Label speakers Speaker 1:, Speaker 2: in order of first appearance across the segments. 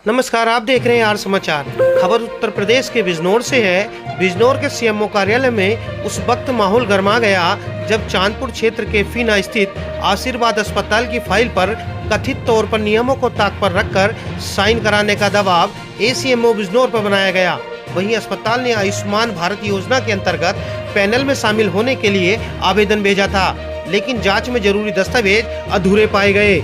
Speaker 1: नमस्कार, आप देख रहे हैं आर समाचार। खबर उत्तर प्रदेश के बिजनौर से है। बिजनौर के सीएमओ कार्यालय में उस वक्त माहौल गर्मा गया जब चांदपुर क्षेत्र के फीना स्थित आशीर्वाद अस्पताल की फाइल पर कथित तौर पर नियमों को ताक पर रखकर साइन कराने का दबाव एसीएमओ बिजनौर पर बनाया गया। वहीं अस्पताल ने आयुष्मान भारत योजना के अंतर्गत पैनल में शामिल होने के लिए आवेदन भेजा था, लेकिन जांच में जरूरी दस्तावेज अधूरे पाए गए।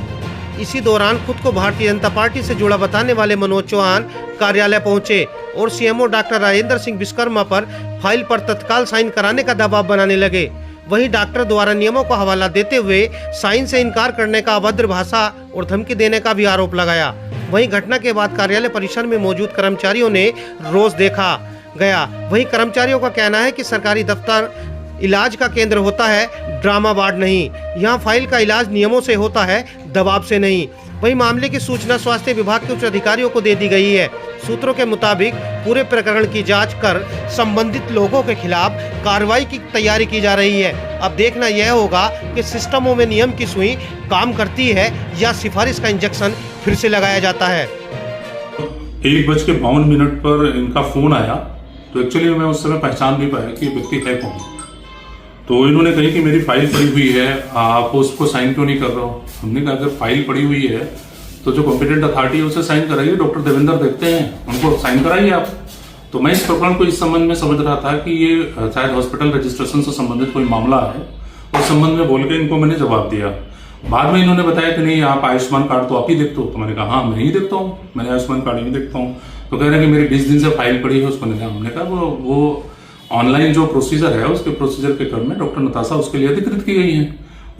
Speaker 1: इसी दौरान खुद को भारतीय जनता पार्टी से जुड़ा बताने वाले मनोज चौहान कार्यालय पहुंचे और सीएमओ डॉक्टर राजेंद्र सिंह विश्वकर्मा पर फाइल पर तत्काल साइन कराने का दबाव बनाने लगे। वहीं डॉक्टर द्वारा नियमों का हवाला देते हुए साइन से इनकार करने का अभद्र भाषा और धमकी देने का भी आरोप लगाया। वहीं घटना के बाद कार्यालय परिसर में मौजूद कर्मचारियों ने रोष देखा गया। वहीं कर्मचारियों का कहना है कि सरकारी दफ्तर इलाज का केंद्र होता है, ड्रामा वार्ड नहीं। यहाँ फाइल का इलाज नियमों से होता है, दबाव से नहीं। वहीं मामले की सूचना स्वास्थ्य विभाग के उच्च अधिकारियों को दे दी गई है। सूत्रों के मुताबिक पूरे प्रकरण की जांच कर संबंधित लोगों के खिलाफ कार्रवाई की तैयारी की जा रही है। अब देखना यह होगा कि सिस्टमों में नियम की सुई काम करती है या सिफारिश का इंजेक्शन फिर से लगाया जाता है।
Speaker 2: 1:52 पर इनका फोन आया, तो एक्चुअली मैं उस समय पहचान नहीं पाया कि ये व्यक्ति है कौन। तो इन्होंने कही कि मेरी फाइल पड़ी हुई है, आप उसको साइन क्यों नहीं कर रहे हो। हमने कहा अगर फाइल पड़ी हुई है तो जो कॉम्पिटेंट अथॉरिटी है उसे साइन कराइए, डॉक्टर देवेंद्र देखते हैं, उनको साइन कराइए आप। तो मैं इस प्रकरण को इस संबंध में समझ रहा था कि ये शायद हॉस्पिटल रजिस्ट्रेशन से संबंधित कोई मामला है। उस संबंध में बोल के इनको मैंने जवाब दिया। बाद में इन्होंने बताया कि नहीं, आप आयुष्मान कार्ड तो आप ही देखते हो। तो मैंने कहा हाँ, मैं ही देखता हूँ, मैंने आयुष्मान कार्ड ही देखता हूँ। तो कह रहे हैं कि मेरी 20 दिन से फाइल पड़ी है उसको नहीं। हमने कहा वो ऑनलाइन जो प्रोसीजर है उसके प्रोसीजर के क्रम में डॉक्टर नताशा उसके लिए अधिकृत की गई है।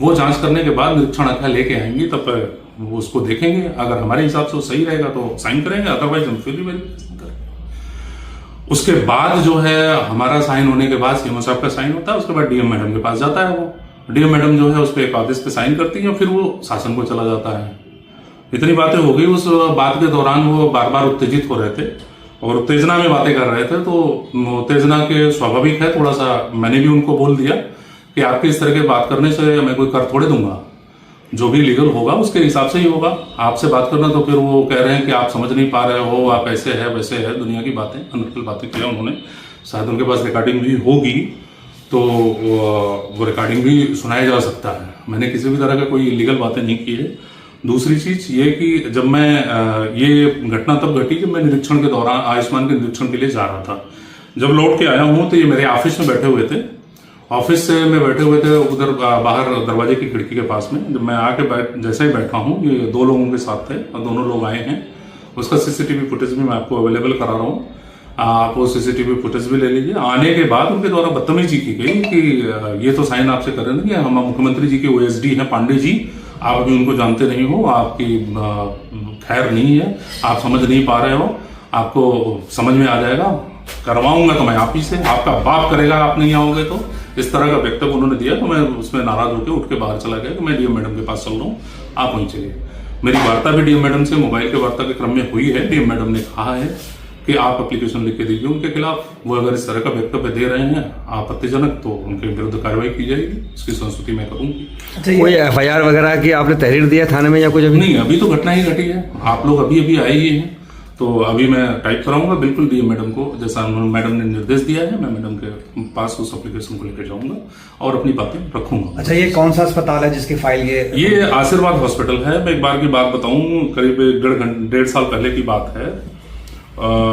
Speaker 2: वो जांच करने के बाद निरीक्षण आख्या लेके आएंगी, तब वो उसको देखेंगे। अगर हमारे हिसाब से वो सही रहेगा तो साइन करेंगे, अदरवाइज हम फिर भी वेरिफिकेशन करेंगे। उसके बाद जो है हमारा साइन होने के बाद सीएमओ साहब का साइन होता है, उसके बाद डीएम मैडम के पास जाता है। वो डीएम मैडम जो है उस पर एक आदेश पे साइन करती है, फिर वो शासन को चला जाता है। इतनी बातें हो गई। उस बात के दौरान वो बार बार उत्तेजित हो रहे थे और उत्तेजना में बातें कर रहे थे। तो उत्तेजना के स्वाभाविक है थोड़ा सा, मैंने भी उनको बोल दिया कि आपके इस तरह के बात करने से मैं कोई कर थोड़े दूंगा, जो भी लीगल होगा उसके हिसाब से ही होगा। आपसे बात करना तो फिर वो कह रहे हैं कि आप समझ नहीं पा रहे हो, आप ऐसे है वैसे है, दुनिया की बातें, अनर्गल बातें किया उन्होंने। शायद उनके पास रिकॉर्डिंग भी होगी तो वो रिकॉर्डिंग भी सुनाया जा सकता है। मैंने किसी भी तरह का कोई इलीगल बातें नहीं की है। दूसरी चीज ये कि जब मैं ये घटना तब घटी जब मैं निरीक्षण के दौरान आयुष्मान के निरीक्षण के लिए जा रहा था। जब लौट के आया हूं तो ये मेरे ऑफिस में बैठे हुए थे। ऑफिस से में बैठे हुए थे उधर बाहर दरवाजे की खिड़की के पास में। जब मैं आके जैसे ही बैठा हूं, ये 2 लोगों के साथ थे और दोनों लोग आए हैं। उसका सीसीटीवी फुटेज भी मैं आपको अवेलेबल करा रहा हूँ, आप वो सीसीटीवी फुटेज भी ले लीजिए। आने के बाद उनके द्वारा बदतमीजी की गई कि ये तो साइन आपसे कर रहे हैं कि हम मुख्यमंत्री जी के ओएसडी हैं पांडे जी, आप अभी उनको जानते नहीं हो, आपकी खैर नहीं है, आप समझ नहीं पा रहे हो, आपको समझ में आ जाएगा, करवाऊंगा तो मैं आप ही से, आपका बाप करेगा आप नहीं आओगे तो। इस तरह का वक्तव्य उन्होंने दिया। तो मैं उसमें नाराज होकर उठ के बाहर चला गया कि मैं डीएम मैडम के पास चल रहा हूँ, आप वहीं चलिए। मेरी वार्ता भी डीएम मैडम से मोबाइल के वार्ता के क्रम में हुई है। डीएम मैडम ने कहा है कि आप एप्लीकेशन लिख के दीजिए उनके खिलाफ, वो अगर इस तरह का वक्तव्य दे रहे हैं आपत्तिजनक तो उनके विरुद्ध कार्रवाई की जाएगी, इसकी संस्तुति मैं करूंगी।
Speaker 3: कोई एफआईआर वगैरह की आपने तहरीर दिया थाने में या कुछ? अभी
Speaker 2: नहीं, अभी तो घटना ही घटी है। आप लोग अभी अभी आए ही हैं, तो अभी मैं टाइप कराऊंगा बिल्कुल डीएम मैडम को, जैसा मैडम ने निर्देश दिया है। मैं मैडम के पास उस एप्लीकेशन को लेकर जाऊंगा और अपनी बातें रखूंगा।
Speaker 3: अच्छा, ये कौन सा अस्पताल है जिसकी फाइल
Speaker 2: ये आशीर्वाद हॉस्पिटल है। मैं एक बार की बात बताऊं, करीब 1.5 साल पहले की बात है।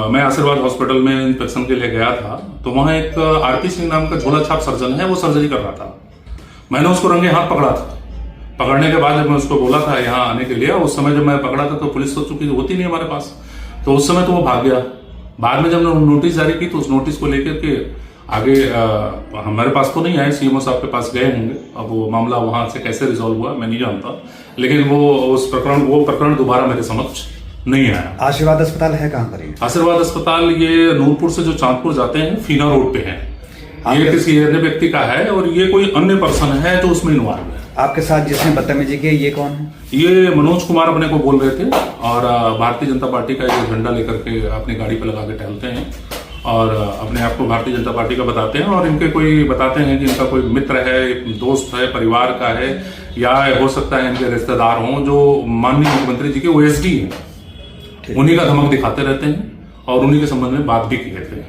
Speaker 2: मैं आशीर्वाद हॉस्पिटल में इंस्पेक्शन के लिए गया था, तो वहां एक आरपी सिंह नाम का झोला छाप सर्जन है, वो सर्जरी कर रहा था। मैंने उसको रंगे हाथ पकड़ा था। पकड़ने के बाद जब मैं उसको बोला था यहाँ आने के लिए, उस समय जब मैं पकड़ा था तो पुलिस तो चूंकि होती नहीं हमारे पास, तो उस समय तो वो भाग गया। बाद में जब मैंने नोटिस जारी की तो उस नोटिस को लेकर के आगे हमारे पास तो नहीं आए, सीएमओ साहब के पास गए होंगे। अब वो मामला वहां से कैसे रिजॉल्व हुआ मैं नहीं जानता, लेकिन वो प्रकरण दोबारा मेरे समक्ष नहीं आया।
Speaker 3: आशीर्वाद अस्पताल है कहाँ पर?
Speaker 2: आशीर्वाद अस्पताल ये नूरपुर से जो चांदपुर जाते हैं फीना रोड पे है। ये किसी अन्य व्यक्ति का है और ये कोई अन्य पर्सन है जो उसमें इन्वॉल्व है।
Speaker 3: आपके साथ जिसने बदतमीजी की, ये कौन है?
Speaker 2: ये मनोज कुमार अपने को बोल रहे थे और भारतीय जनता पार्टी का एक झंडा लेकर के अपनी गाड़ी पे लगा के टहलते हैं और अपने आप को भारतीय जनता पार्टी का बताते हैं। और इनके कोई बताते हैं कि इनका कोई मित्र है, दोस्त है, परिवार का है, या हो सकता है इनके रिश्तेदार हों जो माननीय मुख्यमंत्री जी के ओएसडी हैं। उन्हीं का धमक दिखाते रहते हैं और उन्हीं के संबंध में बात भी किए थे।